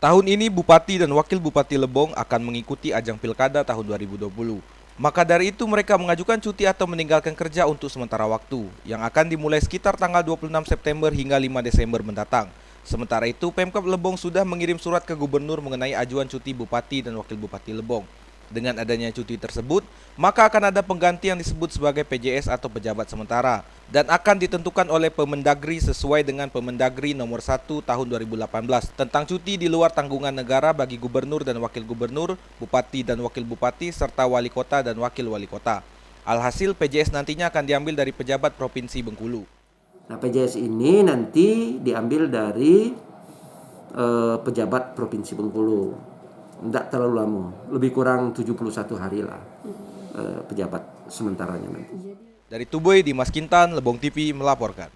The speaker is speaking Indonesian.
Tahun ini Bupati dan Wakil Bupati Lebong akan mengikuti ajang Pilkada tahun 2020. Maka dari itu mereka mengajukan cuti atau meninggalkan kerja untuk sementara waktu, yang akan dimulai sekitar tanggal 26 September hingga 5 Desember mendatang. Sementara itu, Pemkab Lebong sudah mengirim surat ke Gubernur mengenai ajuan cuti Bupati dan Wakil Bupati Lebong. Dengan adanya cuti tersebut, maka akan ada pengganti yang disebut sebagai PJS atau pejabat sementara dan akan ditentukan oleh Permendagri sesuai dengan Permendagri nomor 1 tahun 2018 tentang cuti di luar tanggungan negara bagi gubernur dan wakil gubernur, bupati dan wakil bupati serta wali kota dan wakil wali kota. Alhasil PJS nantinya akan diambil dari pejabat Provinsi Bengkulu. Nah, PJS ini nanti diambil dari pejabat Provinsi Bengkulu. Tidak terlalu lama, lebih kurang 71 hari lah pejabat sementaranya nanti. Dari Tuboy, Dimas Kintan, Lebong TV melaporkan.